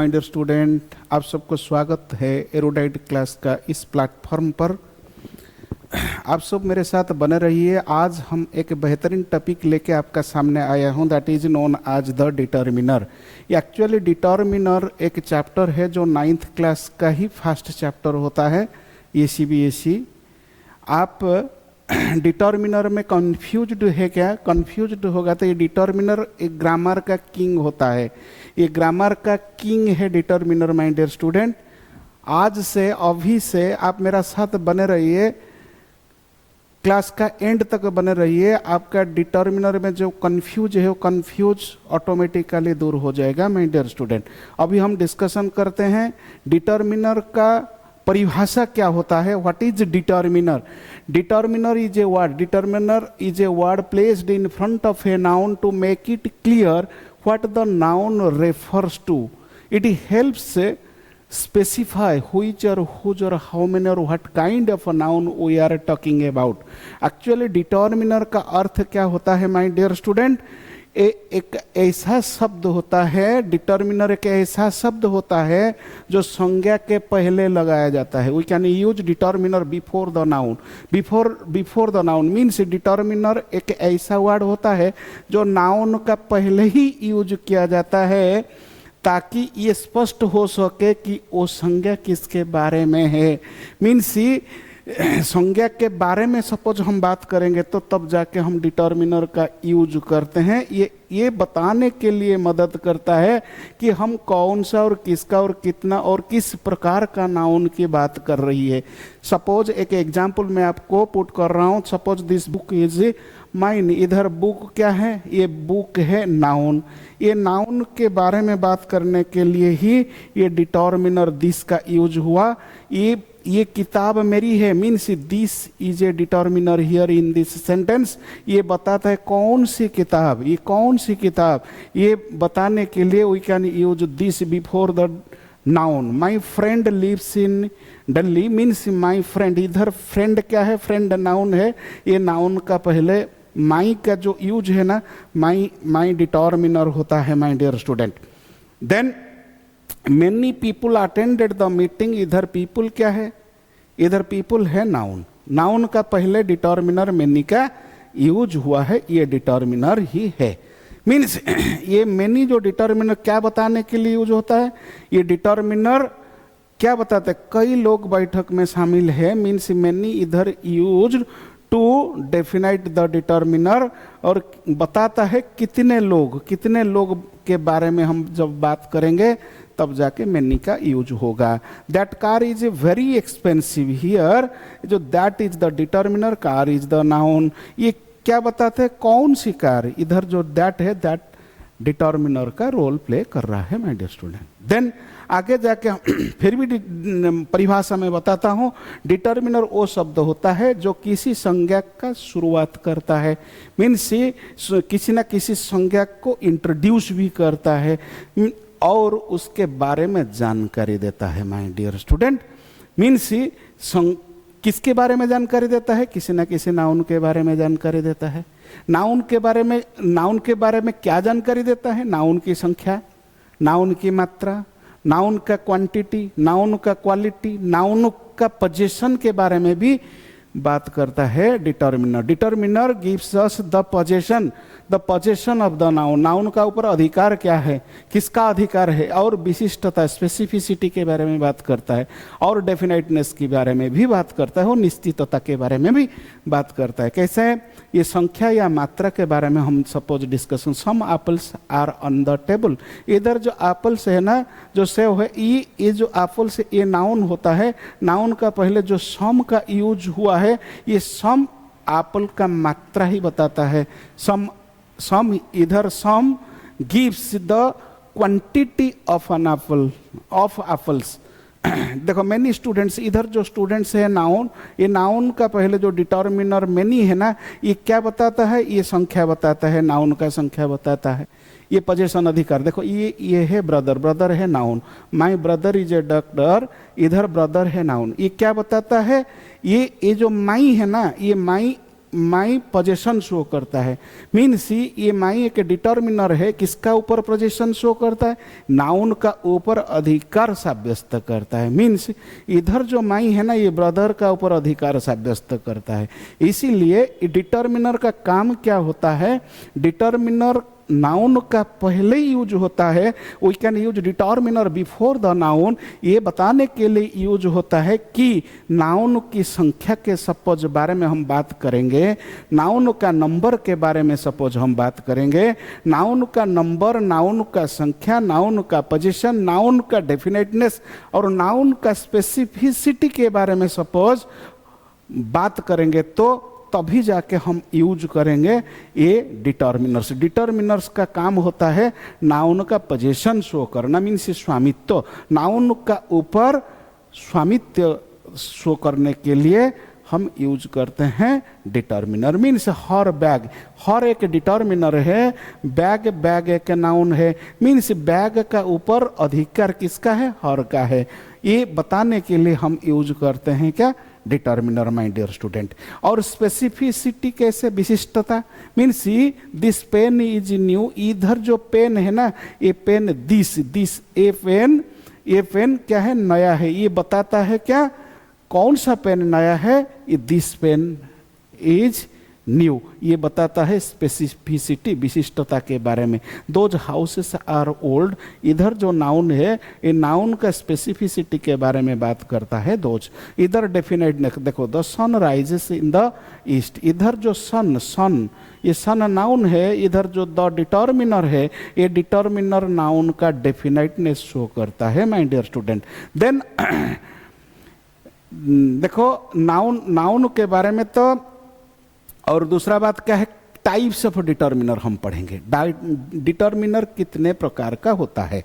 My dear student, आप सबको स्वागत है एरोडाइट क्लास का इस प्लेटफॉर्म पर। आप सब मेरे साथ बने रहिए। आज हम एक बेहतरीन टॉपिक लेके आपका सामने आया हूं, that is known as the determiner. Actually determiner एक चैप्टर है जो 9th क्लास का ही फर्स्ट चैप्टर होता है ये सीबीएसई। आप डिटर्मिनर में कंफ्यूज्ड है क्या? कंफ्यूज्ड होगा तो ये डिटर्मिनर एक ग्रामर का किंग होता है। ये ग्रामर का किंग है डिटर्मिनर। माय डियर स्टूडेंट, आज से अभी से आप मेरा साथ बने रहिए, क्लास का एंड तक बने रहिए। आपका डिटर्मिनर में जो कंफ्यूज है वो कंफ्यूज ऑटोमेटिकली दूर हो जाएगा। माय डियर स्टूडेंट, अभी हम डिस्कशन करते हैं डिटर्मिनर का परिभाषा क्या होता है। What is determiner? Determiner is a word, determiner is a word placed in front of a noun to make it clear what the noun refers to. It helps specify which or whose or how many or what kind of a noun we are talking about. Actually determiner का अर्थ क्या होता है my dear student? एक ऐसा शब्द होता है, determiner एक ऐसा शब्द होता है जो संज्ञा के पहले लगाया जाता है। We can use determiner before the noun. Before the noun means determiner एक ऐसा वर्ड होता है जो नाउन का पहले ही यूज किया जाता है ताकि ये स्पष्ट हो सके कि वो संज्ञा किसके बारे में है। मीन्स संज्ञा के बारे में सपोज हम बात करेंगे तो तब जाके हम डिटर्मिनर का यूज करते हैं। ये बताने के लिए मदद करता है कि हम कौन सा और किसका और कितना और किस प्रकार का नाउन की बात कर रही है। सपोज एक एग्जांपल मैं आपको पुट कर रहा हूँ। Suppose this book is mine. इधर बुक क्या है? ये बुक है नाउन। ये नाउन के बारे में बात करने के लिए ही ये डिटर्मिनर दिस का यूज हुआ। ये किताब मेरी है means this is a determiner here in this sentence. ये बताता है कौन सी किताब, ये कौन सी किताब, ये बताने के लिए we can use this before the noun. My friend lives in Delhi means my friend. इधर फ्रेंड क्या है? फ्रेंड नाउन है। ये नाउन का पहले माई का जो यूज है ना, माई डिटर्मिनर होता है my dear student. Then many people attended the meeting. इधर पीपुल क्या है? इधर पीपुल है नाउन। नाउन का पहले डिटर्मिनर मेनी का यूज हुआ है, ये डिटर्मिनर ही है। मीन्स ये मेनी जो डिटर्मिनर क्या बताने के लिए यूज होता है? ये डिटर्मिनर क्या बताता है? कई लोग बैठक में शामिल है मीन्स मेनी इधर use to definite the determiner और बताता है कितने लोग के बारे में हम जब बात करेंगे तब जाके मेनी का यूज होगा। That car is very expensive here. जो that is the determiner, car is the noun. ये क्या बताते हैं? कौन सी कार? इधर जो दैट है दैट डिटर्मिनर का रोल प्ले कर रहा है माय डियर स्टूडेंट। देन आगे जाके फिर भी परिभाषा में बताता हूँ। डिटर्मिनर वो शब्द होता है जो किसी संज्ञा का शुरुआत करता है। मीन्स किसी न किसी संज्ञा को इंट्रोड्यूस भी करता है और उसके बारे में जानकारी देता है माय डियर स्टूडेंट। मीन्स किसके बारे में जानकारी देता है? किसी न किसी नाउन के बारे में जानकारी देता है। नाउन के बारे में क्या जानकारी देता है? नाउन की संख्या, नाउन की मात्रा, नाउन का क्वांटिटी, नाउन का क्वालिटी, नाउन का पोजीशन के बारे में भी बात करता है determiner. Determiner gives us the position of the noun. Noun का ऊपर अधिकार क्या है, किसका अधिकार है, और विशिष्टता स्पेसिफिसिटी के बारे में बात करता है और डेफिनाइटनेस के बारे में भी बात करता है और निश्चितता के बारे में भी बात करता है। कैसे है? ये संख्या या मात्रा के बारे में हम suppose discussion. Some apples are on the table. इधर जो एप्पल्स है ना, जो सेव है, ये जो एप्पल्स ये नाउन होता है। नाउन का पहले जो सम का यूज हुआ है, ये सम एप्पल का मात्रा ही बताता है। सम इधर some gives the quantity of an apple, of apples. देखो मेनी स्टूडेंट्स, इधर जो स्टूडेंट्स है नाउन, ये नाउन का पहले जो डिटर्मिनर मेनी है ना, ये क्या बताता है? ये संख्या बताता है, नाउन का संख्या बताता है। ये पोजीशन अधिकार। देखो ये है ब्रदर है noun. My brother is a doctor. इधर ब्रदर है नाउन। ये क्या बताता है? ये जो माई है ना, ये माई माई पोजीशन शो करता है। मीन्स ये माई एक डिटर्मिनर है, किसका ऊपर पोजीशन शो करता है, नाउन का ऊपर अधिकार साब्यस्त करता है। मीन्स इधर जो माई है ना, ये ब्रदर का ऊपर अधिकार साब्यस्त करता है। इसीलिए डिटर्मिनर का काम क्या होता है, डिटर्मिनर नाउन का पहले यूज होता है। We can use determiner before the noun, ये बताने के लिए यूज होता है कि नाउन की संख्या के सपोज बारे में हम बात करेंगे, नाउन का नंबर के बारे में सपोज हम बात करेंगे, नाउन का नंबर, नाउन का संख्या, नाउन का पोजीशन, नाउन का डेफिनेटनेस और नाउन का स्पेसिफिसिटी के बारे में सपोज बात करेंगे तो तभी जाके हम यूज करेंगे ये डिटर्मिनर्स। डिटर्मिनर्स का काम होता है नाउन का पोजीशन शो करना, मीन्स स्वामित्व, नाउन का ऊपर स्वामित्व शो करने के लिए हम यूज करते हैं डिटर्मिनर। मीन्स हर बैग, हर एक डिटर्मिनर है, बैग, बैग एक नाउन है। मीन्स बैग का ऊपर अधिकार किसका है, हर का है। ये बताने के लिए हम यूज करते हैं क्या, डिटर्मिनर, माय डियर स्टूडेंट। और स्पेसिफिसिटी कैसे, विशिष्टता, means this pen is new, इधर जो पेन है ना, ये पेन दिस ये पेन क्या है, नया है। ये बताता है क्या, कौन सा पेन नया है, ये दिस पेन इज न्यू, ये बताता है स्पेसिफिसिटी, विशिष्टता के बारे में। दोज हाउसेस आर ओल्ड, इधर जो नाउन है ये नाउन का स्पेसिफिसिटी के बारे में बात करता है दोज। इधर डेफिनेट देखो, the sun rises in the east, इधर जो सन ये सन नाउन है, इधर जो द डिटर्मिनर है ये डिटर्मिनर नाउन का डेफिनेटनेस शो करता है माय डियर स्टूडेंट। देन देखो नाउन के बारे में तो, और दूसरा बात क्या है, टाइप्स ऑफ डिटर्मिनर हम पढ़ेंगे। डिटर्मिनर कितने प्रकार का होता है,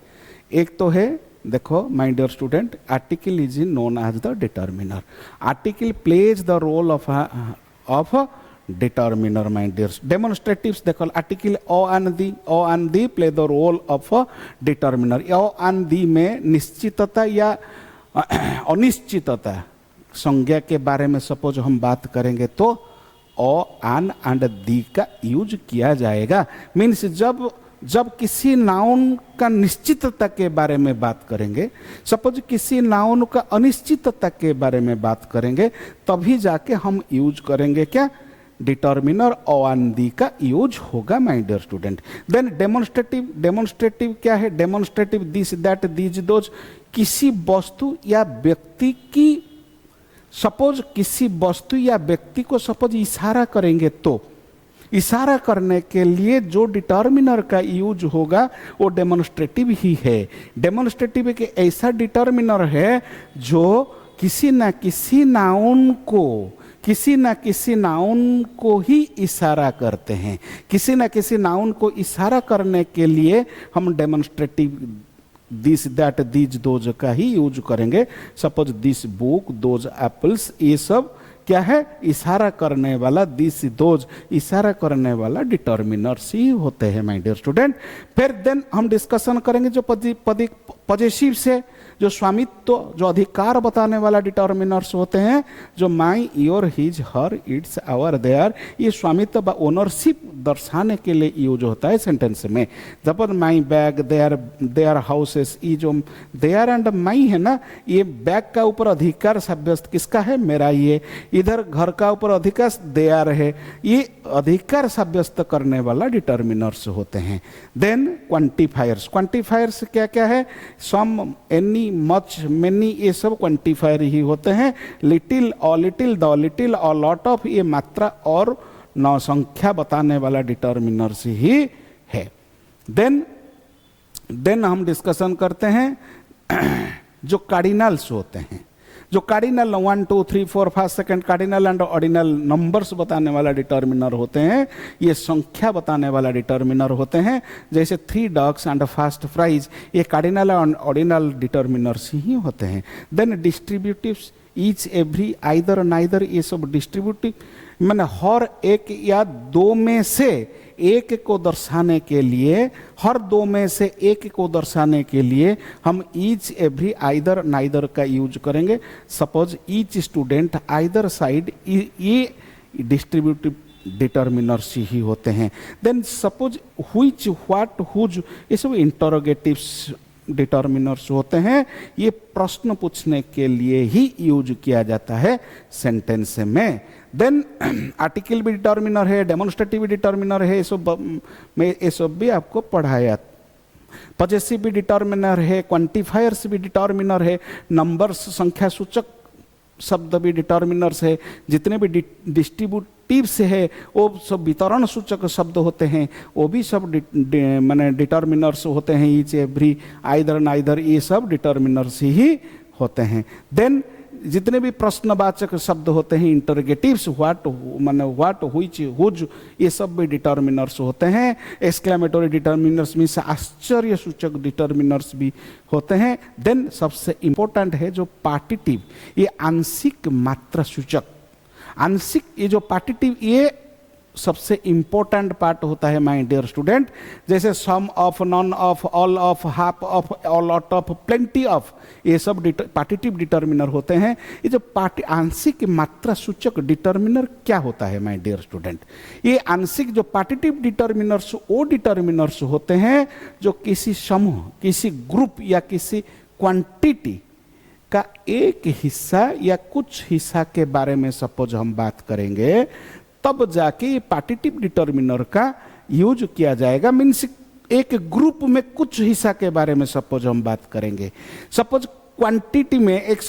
एक तो है देखो my dear student, article is known as the determiner. Article plays the role of determiner my dear. Demonstratives देखो, article a and the play the role of determiner. A and the में निश्चितता या अनिश्चितता संज्ञा के बारे में सपोज हम बात करेंगे तो ओ एन एंड दी का यूज किया जाएगा। मीन्स जब किसी नाउन का निश्चितता के बारे में बात करेंगे, सपोज किसी नाउन का अनिश्चितता के बारे में बात करेंगे, तभी जाके हम यूज करेंगे क्या, डिटर्मिनर ओ एन दी का यूज होगा my dear student. Then demonstrative क्या है, demonstrative this that these those, किसी वस्तु या व्यक्ति की, सपोज किसी वस्तु या व्यक्ति को सपोज इशारा करेंगे तो इशारा करने के लिए जो डिटर्मिनर का यूज होगा वो डेमोन्स्ट्रेटिव ही है। डेमोन्स्ट्रेटिव एक ऐसा डिटर्मिनर है जो किसी न किसी नाउन को ही इशारा करते हैं। किसी न किसी नाउन को इशारा करने के लिए हम demonstrative this that these those का ही यूज करेंगे। Suppose this book, those apples, ये सब क्या है, इशारा करने वाला, दिस दोज इशारा करने वाला डिटर्मिनर्स ही होते हैं माय डियर स्टूडेंट। फिर देन हम डिस्कशन करेंगे जो पॉजिटिव से जो स्वामित्व, जो अधिकार बताने वाला डिटर्मिनर्स होते हैं, जो my, your, his, her, its, our, their, ये स्वामित्व व ओनरशिप दर्शाने के लिए यूज होता है सेंटेंस में। जब माई बैग, देयर हाउसेस, ये जो देयर एंड माई है ना, ये बैग का ऊपर अधिकार साब्यस्त किसका है, मेरा। ये इधर घर का ऊपर अधिकार देयर है, ये अधिकार साब्यस्त करने वाला डिटर्मिनर्स होते हैं। देन क्वांटिफायर्स क्या क्या है, सम, एनी, मच, मेनी, ये सब क्वांटिफायर ही होते हैं। लिटिल, द लिटिल, और लॉट ऑफ, ये मात्रा और नौसंख्या बताने वाला डिटर्मिनर्स ही है। देन हम डिस्कशन करते हैं जो कार्डिनल्स होते हैं, जो cardinal 1 2 3 4 5 second cardinal and ordinal numbers बताने वाला डिटर्मिनर होते हैं, ये संख्या बताने वाला डिटर्मिनर होते हैं। जैसे 3 डॉग्स एंड फास्ट फ्राइज, ये कार्डिनल एंड ऑर्डिनल डिटर्मिनर्स ही होते हैं। Then distributives, each, every, either, neither, ये सब डिस्ट्रीब्यूटिव मैंने हर एक या दो में से एक को दर्शाने के लिए, हर दो में से एक को दर्शाने के लिए हम ईच, एवरी, आइदर, नाइदर का यूज करेंगे। Suppose each student, either side, distributive determiners ही होते हैं। Then suppose which, what, whose, ये सब इंटरोगेटिव्स डिटर्मिनर्स होते हैं। ये प्रश्न पूछने के लिए ही यूज किया जाता है सेंटेंस में। देन आर्टिकल भी डिटर्मिनर है, डेमोन्स्ट्रेटिव भी डिटर्मिनर है, ये सब भी आपको पढ़ाया। पजेसिव भी डिटर्मिनर है, क्वांटिफायर्स भी डिटर्मिनर है, नंबर्स संख्या सूचक शब्द भी डिटर्मिनर्स है, जितने भी डिस्ट्रीब्यूटिव्स है वो सब वितरण सूचक शब्द होते हैं, वो भी सब माने डिटर्मिनर्स होते हैं। ईच, एवरी, आइदर, नाइदर, ये सब डिटर्मिनर्स ही होते हैं। देन जितने भी प्रश्नवाचक शब्द होते हैं, इंटरोगेटिव्स, व्हाट माने व्हाट, व्हिच, हुज, ये सब भी डिटर्मिनर्स होते हैं। एक्सक्लेमेटरी डिटर्मिनर्स मीन्स आश्चर्य सूचक डिटर्मिनर्स भी होते हैं। देन सबसे इंपॉर्टेंट है जो पार्टिटिव, ये आंशिक मात्रा सूचक। आंशिक ये जो पार्टिटिव, ये सबसे इंपॉर्टेंट पार्ट होता है माय डियर स्टूडेंट। जैसे some of, none of, all of, half of, all lot of, plenty of, ये सब पार्टिटिव डिटर्मिनर होते हैं। ये जो आंशिक मात्रा सूचक डिटर्मिनर क्या होता है माय डियर स्टूडेंट? ये आंशिक जो पार्टिटिव डिटर्मिनर्स, वो डिटर्मिनर्स होते हैं जो किसी समूह, किसी ग्रुप या किसी क्वांटिटी का एक हिस्सा या कुछ हिस्सा के बारे में सपोज हम बात करेंगे, तब जाके पार्टिटिव डिटर्मिनर का यूज किया जाएगा। मीन्स एक ग्रुप में कुछ हिस्सा के बारे में सपोज हम बात करेंगे, सपोज क्वांटिटी में एक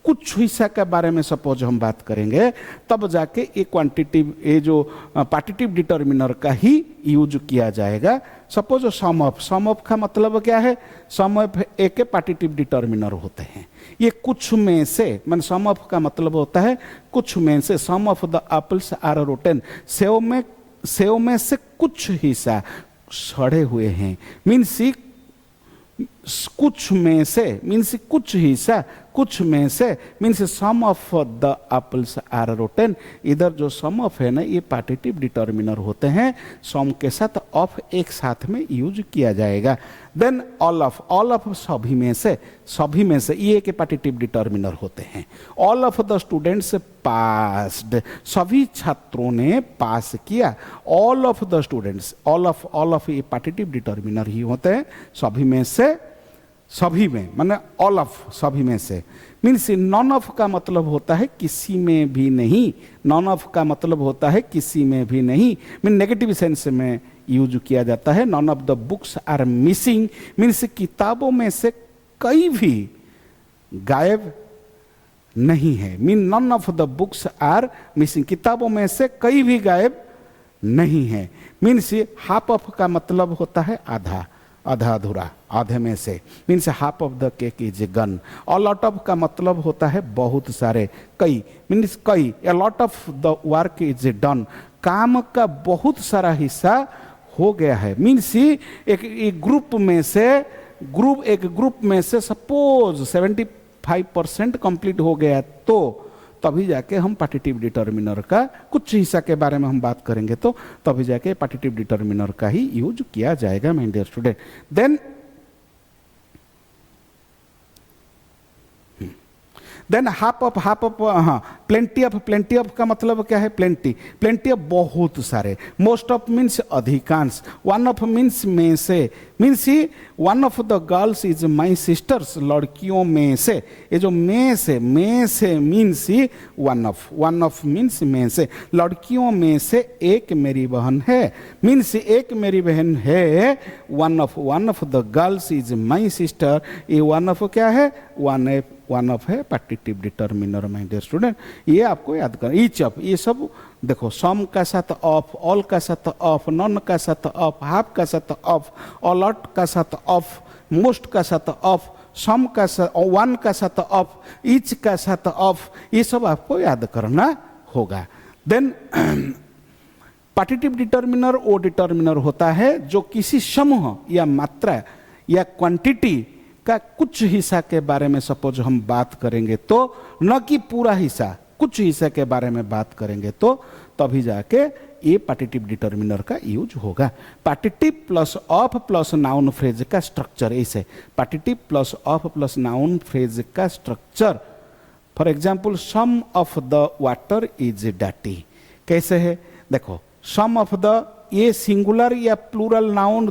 कुछ हिस्सा के बारे में सपोज हम बात करेंगे, तब जाके ये क्वांटिटिव, ये जो पार्टिटिव डिटर्मिनर का ही यूज किया जाएगा। सपोज सम ऑफ का मतलब क्या है? सम ऑफ एक पार्टिटिव डिटर्मिनर होते हैं। ये कुछ में से, मान सम ऑफ का मतलब होता है कुछ में से। Some of the apples are rotten, सेव में से कुछ हिस्सा सड़े हुए हैं। मीन्स कुछ में से मीन्स कुछ हिस्सा, कुछ में से means some of the apples are rotten. इधर जो सम ऑफ है ना, ये पार्टिटिव डिटर्मिनर होते हैं। सम के साथ ऑफ एक साथ में यूज किया जाएगा। देन ऑल ऑफ सभी में से ये के पार्टिटिव डिटर्मिनर होते हैं। All of the students passed, सभी छात्रों ने पास किया। All of the students, all of ये पार्टिटिव डिटर्मिनर ही होते हैं। सभी में से, सभी में माने ऑल ऑफ, सभी में से। मीन्स नॉन ऑफ का मतलब होता है किसी में भी नहीं। नॉन ऑफ का मतलब होता है किसी में भी नहीं, मीन नेगेटिव सेंस में यूज किया जाता है। None of the books are missing, means किताबों में से कई भी गायब नहीं है। Mean none of the books are missing, किताबों में से कई भी गायब नहीं है। मीन्स हाफ ऑफ का मतलब होता है आधा, आधा अधूरा, आधे में से। Means half of the cake is a gun. A lot of का मतलब होता है बहुत सारे, कई, मीन्स कई। A lot of the work is done, काम का बहुत सारा हिस्सा हो गया है। मीन्स एक ग्रुप में से सपोज 75% कंप्लीट हो गया, तो तभी जाके हम पार्टिटिव डिटर्मिनर का कुछ हिस्सा के बारे में हम बात करेंगे, तो तभी जाके पार्टिटिव डिटर्मिनर का ही यूज किया जाएगा my dear student. Then half of, हाँ, प्लेंटी ऑफ का मतलब क्या है? प्लेंटी ऑफ बहुत सारे। मोस्ट ऑफ मीन्स अधिकांश। वन ऑफ मीन्स में से, means one of the girls is my sisters, लड़कियों में से। ये जो में से मीन्स वन ऑफ मीन्स में से। लड़कियों में से एक मेरी बहन है, मीन्स एक मेरी बहन है। One of the girls is my sister, ये वन ऑफ क्या है? वन ऑफ है पार्टिटिव डिटर्मिनर माय डियर स्टूडेंट। ये आपको याद करना। ईच ऑफ, ये सब देखो, सम का साथ ऑफ, ऑल का साथ ऑफ, नॉन का साथ ऑफ, हाफ का साथ ऑफ, ऑल लॉट का साथ ऑफ, मोस्ट का साथ ऑफ, सम का साथ, वन का साथ ऑफ, ईच का साथ ऑफ, ये सब आपको याद करना होगा। देन पार्टिटिव डिटर्मिनर वो डिटर्मिनर होता है जो किसी समूह या मात्रा या क्वांटिटी का कुछ हिस्सा के बारे में सपोज हम बात करेंगे, तो न कि पूरा हिस्सा, कुछ हिस्से के बारे में बात करेंगे, तो तभी जाके ये पार्टिटिव डिटर्मिनर का यूज होगा। Partitive plus of plus noun phrase का स्ट्रक्चर ऐसे, partitive plus of plus noun phrase का structure for example some of the water is dirty, कैसे है देखो, सम ऑफ द, ये सिंगुलर या प्लूरल नाउन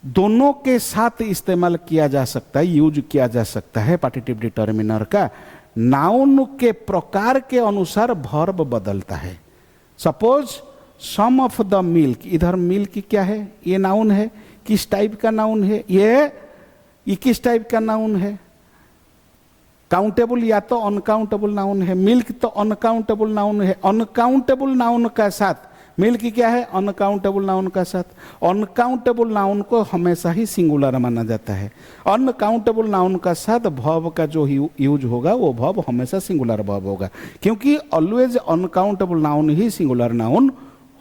दोनों के साथ इस्तेमाल किया जा सकता है, यूज किया जा सकता है पार्टिटिव डिटर्मिनर का। नाउन के प्रकार के अनुसार वर्ब बदलता है। Suppose some of the milk, इधर मिल्क क्या है, ये नाउन है, किस टाइप का नाउन है, ये किस टाइप का नाउन है, काउंटेबल या तो अनकाउंटेबल नाउन है। मिल्क तो अनकाउंटेबल नाउन है, अनकाउंटेबल नाउन का साथ मिल्क क्या है, अनकाउंटेबल नाउन का साथ। अनकाउंटेबल नाउन को हमेशा ही सिंगुलर माना जाता है। अनकाउंटेबल नाउन का साथ वर्ब का जो यूज होगा वो वर्ब हमेशा सिंगुलर वर्ब होगा, क्योंकि ऑलवेज अनकाउंटेबल नाउन ही सिंगुलर नाउन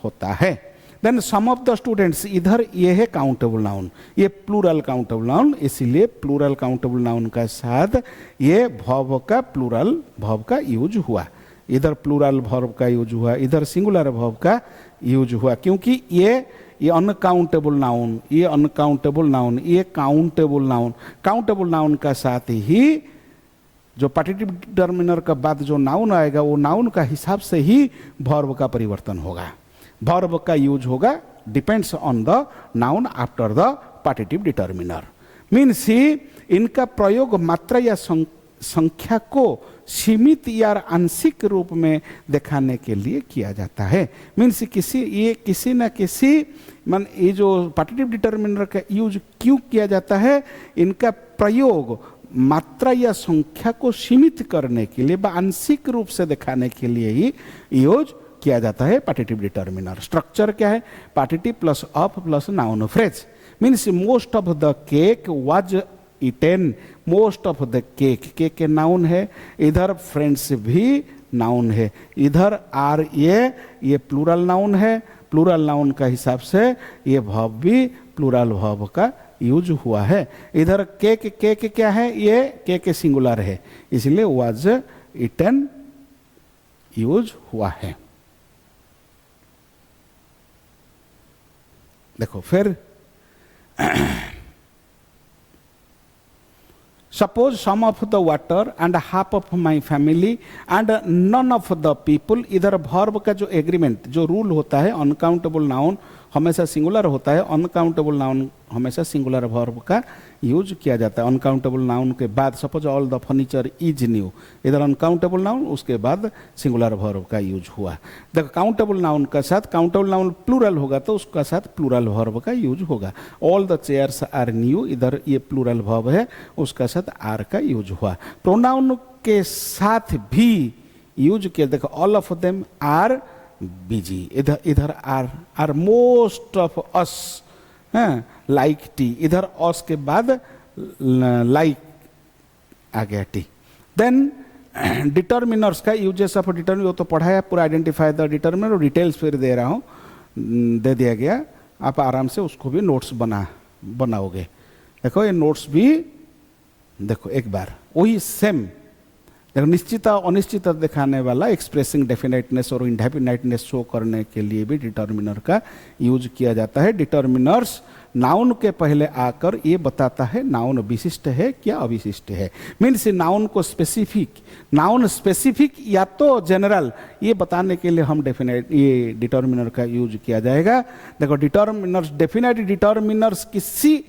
होता है। Then some of the students, इधर ये है काउंटेबल नाउन, ये प्लूरल काउंटेबल नाउन, इसीलिए प्लूरल काउंटेबल नाउन का साथ ये वर्ब का प्लूरल वर्ब का यूज हुआ। इधर प्लूरल वर्ब का यूज हुआ, इधर सिंगुलर वर्ब का यूज हुआ, क्योंकि ये अनकाउंटेबल नाउन, ये अनकाउंटेबल नाउन, ये काउंटेबल नाउन, काउंटेबल नाउन का साथ ही जो पार्टिटिव डिटर्मिनर का बाद जो नाउन आएगा वो नाउन का हिसाब से ही वर्ब का परिवर्तन होगा, वर्ब का यूज होगा, depends on the noun after the partitive determiner. Means इनका प्रयोग मात्रा या संख्या को सीमित या आंशिक रूप में दिखाने के लिए किया जाता है। मीन्स किसी न किसी ये जो पार्टिटिव डिटर्मिनर का यूज क्यों किया जाता है, इनका प्रयोग मात्रा या संख्या को सीमित करने के लिए आंशिक रूप से दिखाने के लिए ही यूज किया जाता है पार्टिटिव डिटर्मिनर। स्ट्रक्चर क्या है, partitive plus of plus noun phrase. Means most of the cake was eaten, most of the cake, cake के नाउन है, इधर फ्रेंड्स भी नाउन है, इधर आर ये प्लूरल नाउन है, प्लूरल नाउन का हिसाब से ये वर्ब भी प्लूरल वर्ब का यूज हुआ है। इधर केक क्या है, ये केक सिंगुलर है, इसलिए वाज ईटन यूज हुआ है। देखो फिर suppose some of the water and half of my family and none of the people, इधर वर्ब का जो एग्रीमेंट जो रूल होता है, अनकाउंटेबल नाउन हमेशा सिंगुलर होता है, अनकाउंटेबल नाउन हमेशा सिंगुलर वर्ब का यूज किया जाता है। अनकाउंटेबल नाउन के बाद suppose all the furniture is new, इधर अनकाउंटेबल नाउन, उसके बाद सिंगुलर वर्ब का यूज हुआ। देखो काउंटेबल नाउन का साथ, काउंटेबल नाउन प्लूरल होगा तो उसका साथ प्लूरल वर्ब का यूज होगा। All the chairs are new, इधर ये प्लूरल वर्ब है, उसका साथ आर का यूज हुआ। प्रोनाउन के साथ भी यूज किया, देखो all of them are busy, इधर are most of us, like tea, इधर अस के बाद लाइक आ गया टी। देन डिटर्मिनर्स का यूजेस ऑफ डिटर्मिनर, वो तो पढ़ाया पूरा, आइडेंटिफाई द डिटर्मिनर, और डिटेल्स फिर दे रहा हूँ, दे दिया गया, आप आराम से उसको भी नोट्स बनाओगे। देखो ये नोट्स भी देखो एक बार वही सेम, देखो निश्चित अनिश्चित दिखाने वाला, एक्सप्रेसिंग डेफिनेटनेस और इंडेफिनेटनेस शो करने के लिए भी डिटर्मिनर का यूज किया जाता है। डिटर्मिनर्स नाउन के पहले आकर ये बताता है नाउन विशिष्ट है क्या अविशिष्ट है। मीन्स नाउन को स्पेसिफिक, नाउन स्पेसिफिक या तो जनरल, ये बताने के लिए हम डेफिनेट ये डिटर्मिनर का यूज किया जाएगा। देखो डिटर्मिनर्स, डेफिनेट डिटर्मिनर्स किसी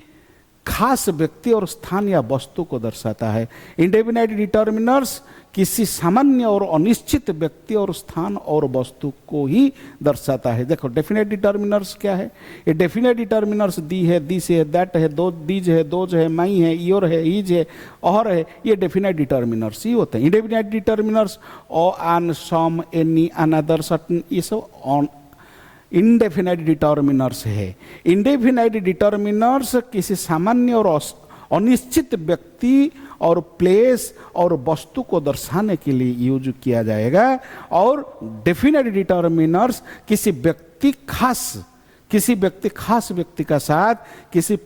खास व्यक्ति और स्थान या वस्तु को दर्शाता है। इंडेफिनाइट डिटर्मिनर्स किसी सामान्य और अनिश्चित व्यक्ति और स्थान और वस्तु को ही दर्शाता है। देखो डेफिनेट डिटर्मिनर्स क्या है, ये डेफिनेट डिटर्मिनर्स दी है, दिस है, दैट है, दो दीज है, दोज है, माई है, योर है, ईज है, और है, ये डेफिनेट डिटर्मिनर्स ही होते हैं। इंडेफिनाइट डिटर्मिनर्स ओ, आन, सम, एनी, अनदर, सर्टेन, ये सब ऑन इंडेफिनाइट डिटर्मिनर्स है। इंडेफिनाइट डिटर्मिनर्स किसी सामान्य और अनिश्चित व्यक्ति और प्लेस और वस्तु को दर्शाने के लिए यूज किया जाएगा। और डेफिनाइट डिटर्मिनर्स किसी व्यक्ति खास व्यक्ति का साथ, किसी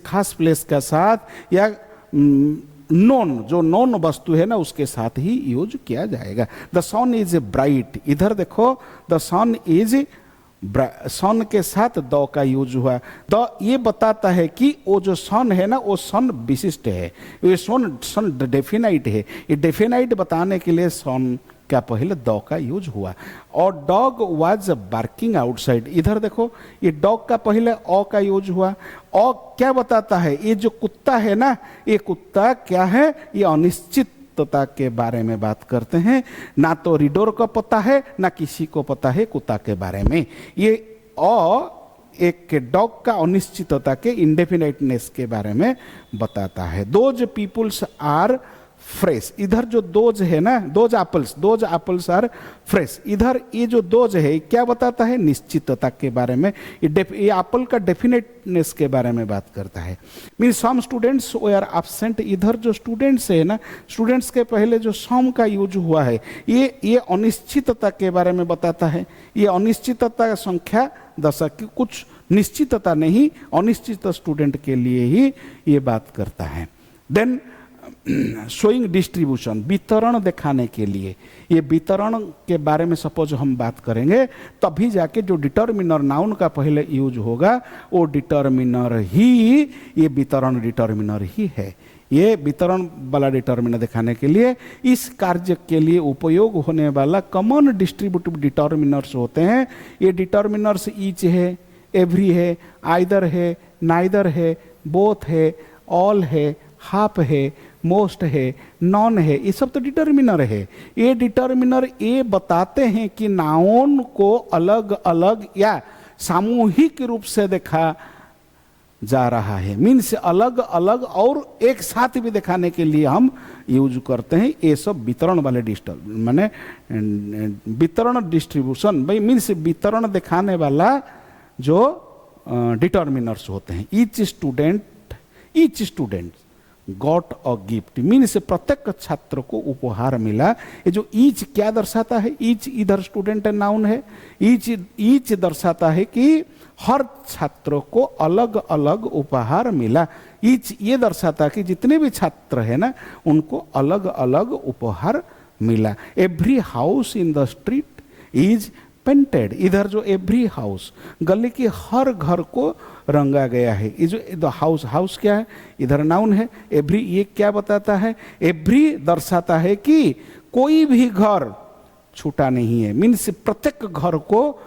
खास प्लेस का साथ, या नॉन, जो नॉन वस्तु है ना उसके साथ ही यूज किया जाएगा। द सन इज ब्राइट, इधर देखो द सन इज सन के साथ द का यूज हुआ। द ये बताता है कि वो जो सन है ना, वो सन विशिष्ट है, ये सन डेफिनाइट है। ये डेफिनाइट बताने के लिए सन क्या पहले द का यूज हुआ। और डॉग वाज बार्किंग आउटसाइड, इधर देखो ये डॉग का पहले अ का यूज हुआ। अ क्या बताता है, ये जो कुत्ता है ना, ये कुत्ता क्या है, ये अनिश्चितता के बारे में बात करते हैं। ना तो रीडर को पता है ना किसी को पता है कुत्ता के बारे में। ये एक डॉग का अनिश्चितता के इंडेफिनाइटनेस के बारे में बताता है। दोज पीपुल्स आर फ्रेश, इधर जो दोज है ना, दोज एप्पल्स आर फ्रेश, इधर ये जो दोज है क्या बताता है, निश्चितता के बारे में। ये एप्पल का डेफिनेटनेस के बारे में बात करता है। Mean some students were absent, इधर जो स्टूडेंट्स है ना, स्टूडेंट्स के पहले जो सम का यूज हुआ है, ये अनिश्चितता के बारे में बताता है। ये अनिश्चितता का संख्या दशक, कुछ निश्चितता नहीं, अनिश्चित स्टूडेंट के लिए ही ये बात करता है। देन शोइंग डिस्ट्रीब्यूशन, वितरण दिखाने के लिए, ये वितरण के बारे में सपोज हम बात करेंगे तभी जाके जो डिटर्मिनर नाउन का पहले यूज होगा वो डिटर्मिनर ही, ये वितरण डिटर्मिनर ही है। ये वितरण वाला डिटर्मिनर दिखाने के लिए इस कार्य के लिए उपयोग होने वाला कॉमन डिस्ट्रीब्यूटिव डिटर्मिनर्स होते हैं। ये डिटर्मिनर्स ईच है, एवरी है, आइदर है, नाइदर है, बोथ है, ऑल है, हाफ है, मोस्ट है, नॉन है, ये सब तो डिटर्मिनर है। ये डिटर्मिनर ये बताते हैं कि नाउन को अलग अलग या सामूहिक रूप से देखा जा रहा है। मीन्स अलग अलग और एक साथ भी दिखाने के लिए हम यूज करते हैं। ये सब वितरण वाले माने वितरण डिस्ट्रीब्यूशन भाई मीन्स वितरण दिखाने वाला जो डिटर्मिनर्स होते हैं। Each student got a gift, means प्रत्येक छात्र को उपहार मिला। ये जो ईच क्या दर्शाता है, ईच इधर स्टूडेंट नाउन है, ईच दर्शाता है कि हर छात्र को अलग अलग उपहार मिला। ईच ये दर्शाता है कि जितने भी छात्र हैं ना उनको अलग अलग उपहार मिला। Every house in the street is painted, इधर जो एवरी हाउस गली के हर घर को रंगा गया है। ये जो हाउस क्या है, इधर नाउन है। एवरी ये क्या बताता है, एवरी दर्शाता है कि कोई भी घर छूटा नहीं है। मीन्स प्रत्येक घर को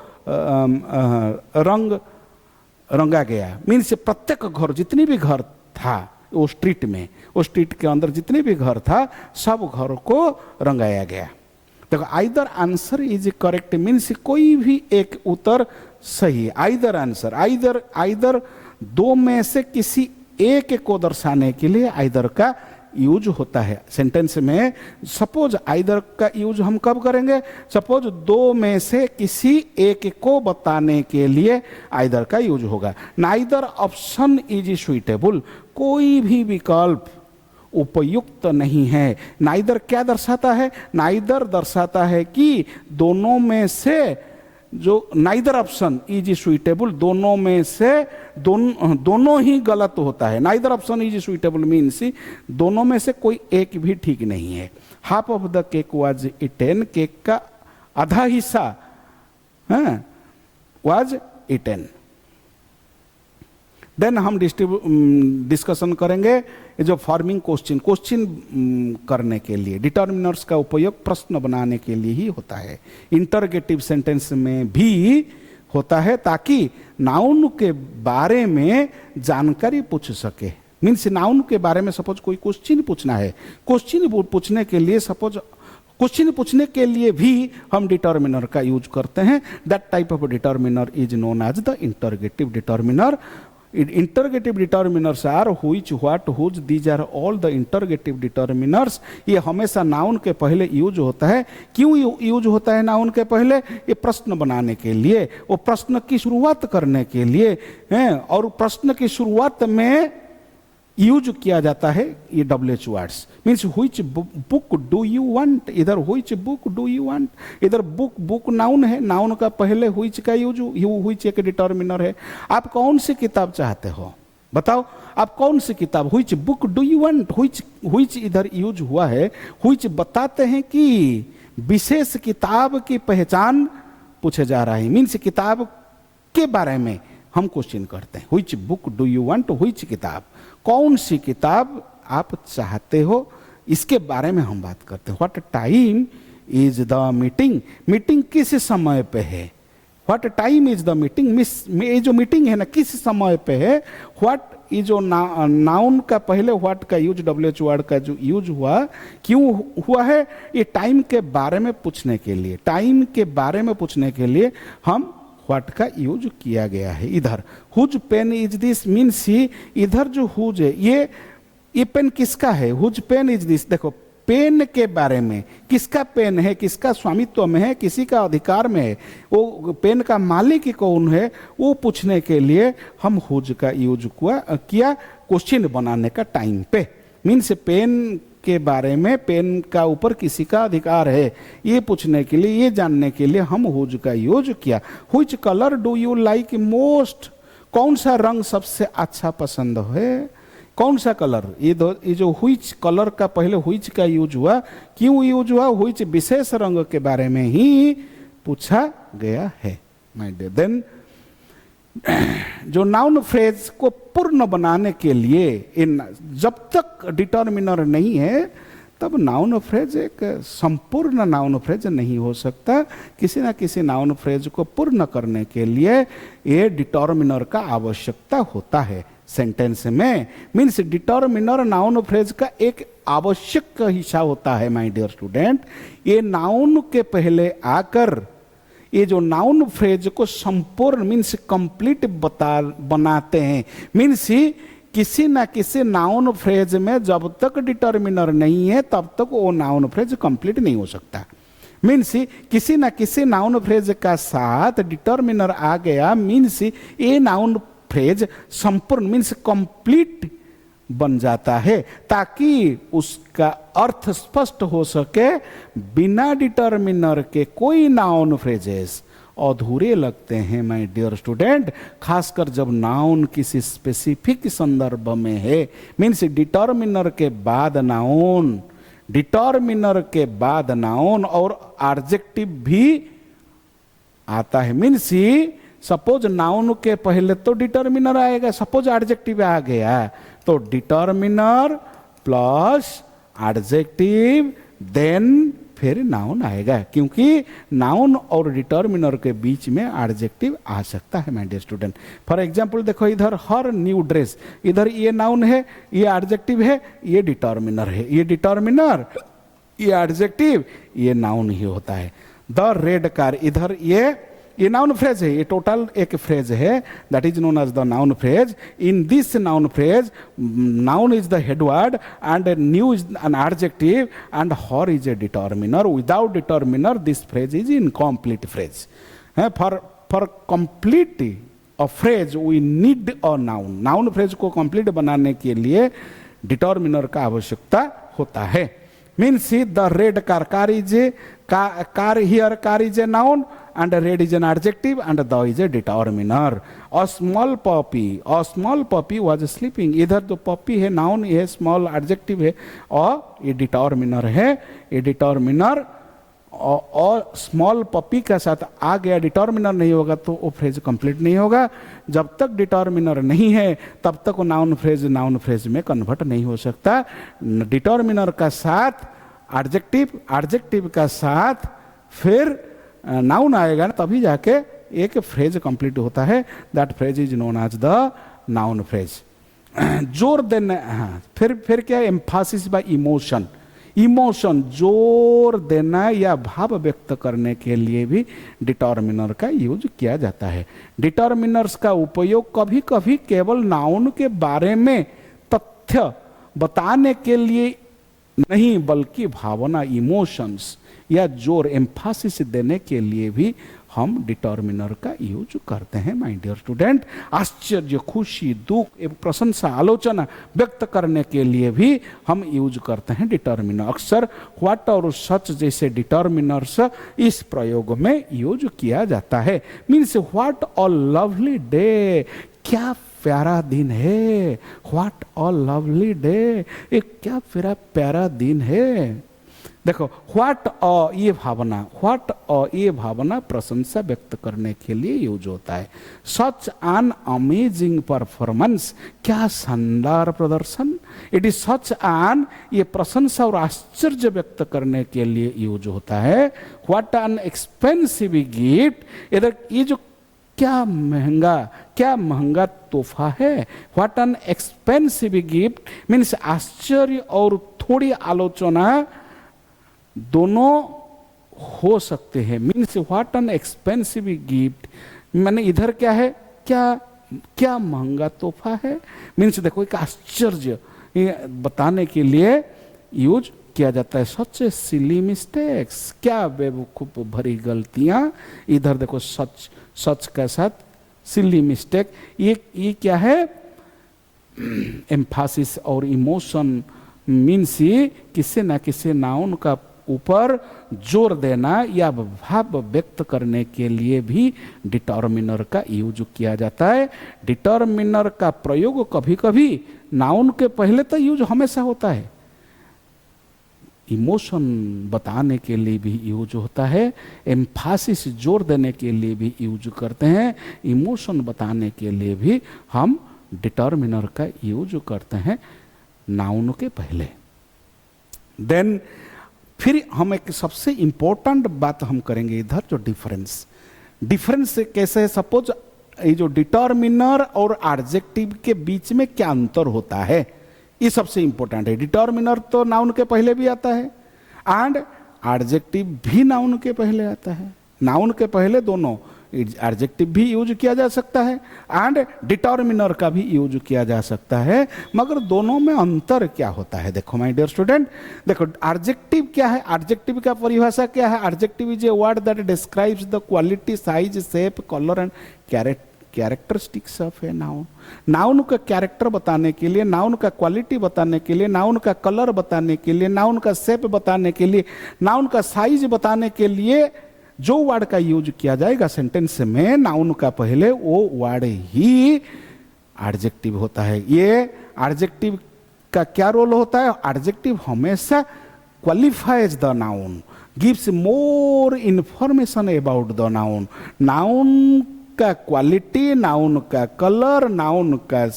रंगा गया। मीन्स प्रत्येक घर, जितनी भी घर था वो स्ट्रीट में, वो स्ट्रीट के अंदर जितने भी घर था सब घर को रंगाया गया। देखो either answer is correct, means कोई भी एक उत्तर सही। आइदर आंसर, आइदर दो में से किसी एक को दर्शाने के लिए आइदर का यूज होता है सेंटेंस में। सपोज आइदर का यूज हम कब करेंगे, सपोज दो में से किसी एक को बताने के लिए आइदर का यूज होगा। नाइदर ऑप्शन इज सुइटेबल, कोई भी विकल्प उपयुक्त नहीं है। नाइदर क्या दर्शाता है, नाइदर दर्शाता है कि दोनों में से जो नाइदर ऑप्शन इज सुइटेबल, दोनों में से दोनों ही गलत होता है। Neither option is suitable means दोनों में से कोई एक भी ठीक नहीं है। Half of the cake was eaten, cake का आधा हिस्सा वाज इटेन। देन हम डिस्कशन करेंगे जो फॉर्मिंग क्वेश्चन करने के लिए डिटर्मिनर्स का उपयोग प्रश्न बनाने के लिए ही होता है। इंटरगेटिव सेंटेंस में भी होता है ताकि नाउन के बारे में जानकारी पूछ सके। मीन्स नाउन के बारे में सपोज कोई क्वेश्चन पूछना है, क्वेश्चन पूछने के लिए सपोज क्वेश्चन पूछने के लिए भी हम डिटर्मिनर का यूज करते हैं। That type of determiner is known as the interrogative determiner. Interrogative determiners are which, what, whose, these are all the interrogative determiners. ये हमेशा नाउन के पहले यूज होता है। क्यों यूज होता है नाउन के पहले, ये प्रश्न बनाने के लिए, वो प्रश्न की शुरुआत करने के लिए हैं। और प्रश्न की शुरुआत में यूज किया जाता है ये WH words. Means which book do you want, इधर which book do you want, इधर बुक नाउन है, नाउन का पहले व्हिच का यूज, व्हिच एक डिटर्मिनर है। आप कौन सी किताब चाहते हो, बताओ आप कौन सी किताब, which book do you want, which इधर यूज हुआ है। व्हिच बताते हैं कि विशेष किताब की पहचान पूछे जा रहा है। मीन्स किताब के बारे में हम क्वेश्चन करते हैं। Which book do you want, which किताब, कौन सी किताब आप चाहते हो, इसके बारे में हम बात करते हैं। What time is the meeting, meeting किस समय पे है। What time is the meeting, ये जो मीटिंग है ना किस समय पे है। व्हाट ये जो नाउन का पहले व्हाट का यूज, WH वर्ड का जो यूज हुआ, क्यों हुआ है, ये टाइम के बारे में पूछने के लिए, टाइम के बारे में पूछने के लिए हम व्हाट का यूज किया गया है। इधर whose pen is this means ही, इधर जो हुज है ये पेन किसका है, हुज पेन इज दिस। देखो पेन के बारे में, किसका पेन है, किसका स्वामित्व में है, किसी का अधिकार में है, वो पेन का मालिक कौन है, वो पूछने के लिए हम हुज का यूज किया क्वेश्चन बनाने का टाइम पे। मीन्स पेन के बारे में, पेन का ऊपर किसी का अधिकार है, ये पूछने के लिए, ये जानने के लिए हम हुज का यूज किया। Which colour do you like most, कौन सा रंग सबसे अच्छा पसंद है, कौन सा कलर। ये जो व्हिच कलर का पहले व्हिच का यूज हुआ, क्यों यूज हुआ, व्हिच विशेष रंग के बारे में ही पूछा गया है माय डियर। देन जो नाउन फ्रेज को पूर्ण बनाने के लिए, जब तक डिटर्मिनर नहीं है तब नाउन फ्रेज एक संपूर्ण नाउन फ्रेज नहीं हो सकता। किसी ना किसी नाउन फ्रेज को पूर्ण करने के लिए ये डिटर्मिनर का आवश्यकता होता है सेंटेंस में। मीन्स डिटर्मिनर नाउन फ्रेज का एक आवश्यक हिस्सा होता है माय डियर स्टूडेंट। ये नाउन के पहले आकर ये जो नाउन फ्रेज को संपूर्ण मीन्स कंप्लीट बनाते हैं। मीन्स ही किसी ना किसी नाउन फ्रेज में जब तक डिटर्मिनर नहीं है तब तक वो नाउन फ्रेज कंप्लीट नहीं हो सकता। मीन्स किसी ना किसी नाउन फ्रेज का साथ डिटर्मिनर आ गया, मीन्स ये नाउन फ्रेज संपूर्ण मीन्स कंप्लीट बन जाता है, ताकि उसका अर्थ स्पष्ट हो सके। बिना डिटर्मिनर के कोई नाउन फ्रेजेस अधूरे लगते हैं माय डियर स्टूडेंट, खासकर जब नाउन किसी स्पेसिफिक संदर्भ में है। मीन्स डिटर्मिनर के बाद नाउन, डिटर्मिनर के बाद नाउन और एडजेक्टिव भी आता है। मीन्स सपोज नाउन के पहले तो डिटर्मिनर आएगा, सपोज एडजेक्टिव आ गया तो डिटर्मिनर प्लस एडजेक्टिव देन फिर नाउन आएगा, क्योंकि नाउन और डिटर्मिनर के बीच में एडजेक्टिव आ सकता है my dear student. For example देखो इधर हर न्यू ड्रेस, इधर ये नाउन है, ये एडजेक्टिव है, ये डिटर्मिनर है, ये डिटर्मिनर, ये एडजेक्टिव, ये नाउन ही होता है। द रेड कार, इधर ये नाउन फ्रेज है, ये टोटल एक फ्रेज है, that is known as the noun phrase. In this noun phrase noun is the head word and new is an adjective and her is a determiner. Without determiner this phrase is incomplete phrase. For complete a phrase we need a noun. Noun phrase को complete बनाने के लिए determiner का आवश्यकता होता है। Means the red car, car is a car here, car is a noun and red is an adjective and the is a determiner. A small puppy was sleeping. इधर तो puppy है noun है, small adjective है और ये determiner है। ये determiner और small puppy का साथ आ गया, determiner नहीं होगा तो वो phrase complete नहीं होगा। जब तक determiner नहीं है तब तक वो noun phrase में convert नहीं हो सकता। determiner का साथ एडजेक्टिव का साथ फिर नाउन आएगा ना, तभी जाके एक फ्रेज कंप्लीट होता है। That phrase is known as the noun phrase. जोर देना, फिर क्या, एम्फासिस बाय इमोशन। इमोशन जोर देना या भाव व्यक्त करने के लिए भी डिटर्मिनर का यूज किया जाता है। डिटर्मिनर्स का उपयोग कभी कभी केवल नाउन के बारे में तथ्य बताने के लिए नहीं, बल्कि भावना, इमोशंस या जोर, एम्फासिस देने के लिए भी हम डिटर्मिनर का यूज करते हैं माय डियर स्टूडेंट। आश्चर्य, खुशी, दुख, प्रशंसा, आलोचना व्यक्त करने के लिए भी हम यूज करते हैं डिटर्मिनर। अक्सर व्हाट और सच जैसे डिटर्मिनर्स इस प्रयोग में यूज किया जाता है। Means what a lovely day, क्या प्यारा दिन है। व्हाट अ लवली डे, एक क्या प्यारा दिन है। देखो व्हाट ये भावना प्रशंसा व्यक्त करने के लिए यूज होता है। सच एन अमेजिंग परफॉर्मेंस, क्या शानदार प्रदर्शन। इट इज सच एन, ये प्रशंसा और आश्चर्य व्यक्त करने के लिए यूज होता है। व्हाट एन एक्सपेंसिव गिफ्ट, इधर ये जो क्या महंगा तोहफा है। What an expensive gift means आश्चर्य और थोड़ी आलोचना दोनों हो सकते हैं। Means what an expensive gift, मैंने इधर क्या है, क्या महंगा तोहफा है। मीन्स देखो एक आश्चर्य बताने के लिए यूज किया जाता है। सच सिली मिस्टेक्स, क्या बेवकूफ भरी गलतियां। इधर देखो सच के साथ सिली मिस्टेक, ये क्या है, एम्फासिस और इमोशन मीन्स किसी ना किसी नाउन का ऊपर जोर देना या भाव व्यक्त करने के लिए भी डिटर्मिनर का यूज किया जाता है। डिटर्मिनर का प्रयोग कभी कभी नाउन के पहले तो यूज हमेशा होता है, इमोशन बताने के लिए भी यूज होता है, एम्फासिस जोर देने के लिए भी यूज करते हैं, इमोशन बताने के लिए भी हम डिटर्मिनर का यूज करते हैं नाउन के पहले। देन फिर हम एक सबसे इंपॉर्टेंट बात हम करेंगे इधर, जो डिफरेंस कैसे है। सपोज ये जो डिटर्मिनर और एडजेक्टिव के बीच में क्या अंतर होता है, ये सबसे इंपॉर्टेंट है। डिटर्मिनर तो नाउन के पहले भी आता है एंड एडजेक्टिव भी नाउन के पहले आता है। नाउन के पहले दोनों एडजेक्टिव भी यूज किया जा सकता है एंड डिटर्मिनर का भी यूज किया जा सकता है, मगर दोनों में अंतर क्या होता है। देखो माय डियर स्टूडेंट, देखो एडजेक्टिव क्या है, एडजेक्टिव का परिभाषा क्या है। Adjective is a word that describes the quality, size, shape, colour and characteristics of a noun. Noun का कैरेक्टर बताने के लिए, नाउन का क्वालिटी बताने के लिए, नाउन का कलर बताने के लिए, नाउन का शेप बताने के लिए, नाउन का साइज बताने के लिए जो वर्ड का यूज किया जाएगा सेंटेंस में, नाउन का पहले वो वर्ड ही एडजेक्टिव होता है। ये एडजेक्टिव का क्या रोल होता है, एडजेक्टिव हमेशा qualifies the noun, gives more information about the noun. Noun का क्वालिटी, नाउन का कलर, नाउन का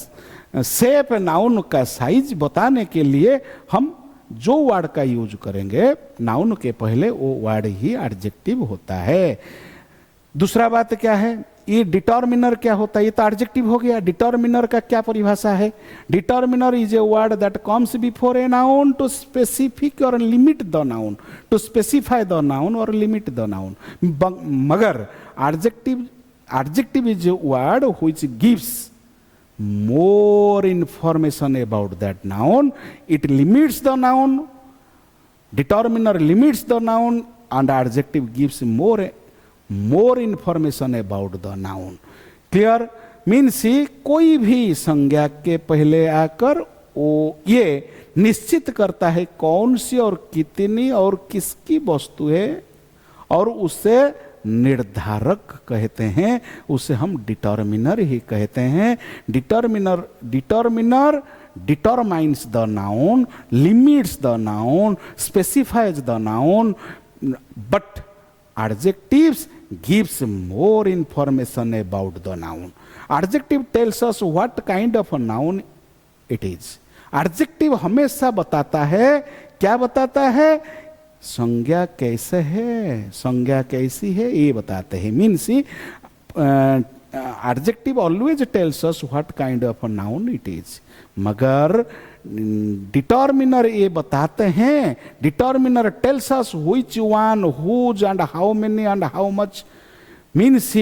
शेप, नाउन का साइज बताने के लिए हम जो वर्ड का यूज करेंगे नाउन के पहले वो वर्ड ही एडजेक्टिव होता है। दूसरा बात क्या है, ये डिटर्मिनर क्या होता है, ये तो एडजेक्टिव हो गया। डिटर्मिनर का क्या परिभाषा है, determiner is a word that comes before a noun to specific और limit the noun, to specify the noun और लिमिट द नाउन। मगर adjective is a word which gives more information about that noun, it limits the noun, determiner limits the noun and adjective gives more information about the noun. Clear? means कोई भी संज्ञा के पहले आकर वो ये निश्चित करता है कौन सी और कितनी और किसकी वस्तु है, और उससे निर्धारक कहते हैं, उसे हम डिटर्मिनर ही कहते हैं। Determiner determines the noun, limits the noun, specifies the noun, but adjectives gives more information about the noun. Adjective tales us what kind of a noun it is. Adjective हमेशा बताता है, क्या बताता है, संज्ञा कैसे है, संज्ञा कैसी है ये बताते हैं। Means adjective always tells us what kind of a noun it is, मगर डिटर्मिनर ये बताते हैं, determiner tells us which one, whose and how many and how much. Means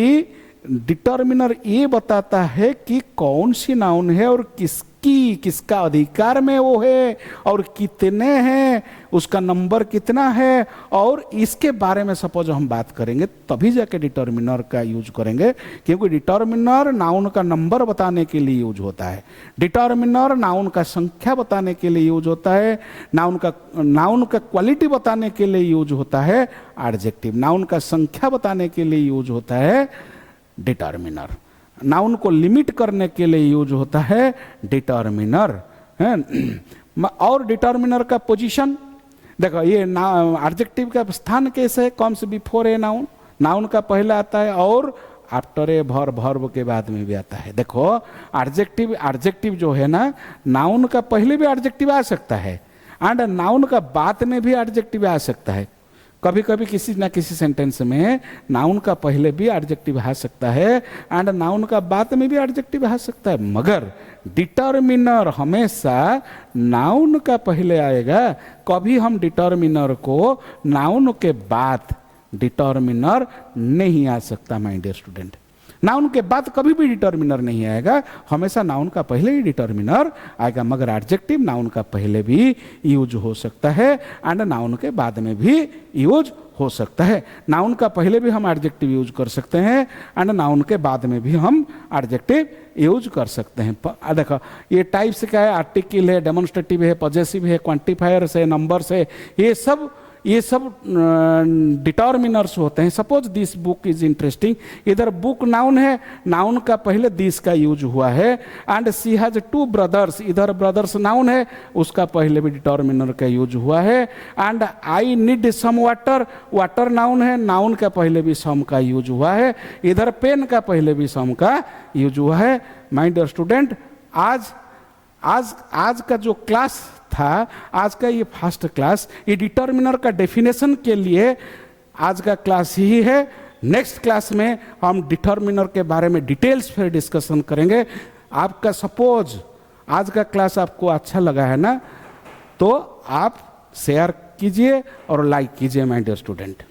determiner ये बताता है कि कौन सी नाउन है और किसका अधिकार में वो है और कितने हैं, उसका नंबर कितना है, और इसके बारे में सपोज हम बात करेंगे तभी जाके डिटर्मिनर का यूज करेंगे, क्योंकि डिटर्मिनर नाउन का नंबर बताने के लिए यूज होता है, डिटर्मिनर नाउन का संख्या बताने के लिए यूज होता है, नाउन का क्वालिटी बताने के लिए यूज होता है एडजेक्टिव, नाउन का संख्या बताने के लिए यूज होता है डिटर्मिनर, नाउन को लिमिट करने के लिए यूज होता है डिटर्मिनर है। और डिटर्मिनर का पोजीशन, देखो ये एडजेक्टिव का स्थान कैसे है, comes before a noun, noun का पहले आता है और आफ्टर ए वर्ब के बाद में भी आता है। देखो एडजेक्टिव जो है ना, नाउन का पहले भी एडजेक्टिव आ सकता है एंड नाउन का बाद में भी एडजेक्टिव आ सकता है। कभी कभी किसी ना किसी सेंटेंस में नाउन का पहले भी एडजेक्टिव आ सकता है एंड नाउन का बाद में भी एडजेक्टिव आ सकता है, मगर डिटर्मिनर हमेशा नाउन का पहले आएगा। कभी हम डिटर्मिनर को नाउन के बाद डिटर्मिनर नहीं आ सकता माय डियर स्टूडेंट। नाउन के बाद कभी भी डिटर्मिनर नहीं आएगा, हमेशा नाउन का पहले ही डिटर्मिनर आएगा, मगर एडजेक्टिव नाउन का पहले भी यूज हो सकता है एंड नाउन के बाद में भी यूज हो सकता है। नाउन का पहले भी हम एडजेक्टिव यूज कर सकते हैं एंड नाउन के बाद में भी हम एडजेक्टिव यूज कर सकते हैं। देखो ये टाइप्स क्या है, आर्टिकल है, डेमोन्स्ट्रेटिव है, पॉजेसिव है, क्वांटिफायर्स है, नंबर्स है, ये सब डिटर्मिनर्स होते हैं। Suppose this book is interesting, इधर बुक नाउन है, नाउन का पहले दिस का यूज हुआ है एंड सी हैज 2 ब्रदर्स, इधर ब्रदर्स नाउन है, उसका पहले भी डिटर्मिनर का यूज हुआ है and I need some water, water noun है, नाउन का पहले भी सम का यूज हुआ है, इधर पेन का पहले भी सम का यूज हुआ है। माय डियर स्टूडेंट, आज का जो क्लास था, आज का ये फर्स्ट क्लास, ये डिटर्मिनर का डेफिनेशन के लिए आज का क्लास ही है। नेक्स्ट क्लास में हम डिटर्मिनर के बारे में डिटेल्स फिर डिस्कशन करेंगे। आपका सपोज आज का क्लास आपको अच्छा लगा है ना, तो आप शेयर कीजिए और लाइक कीजिए माय डियर स्टूडेंट।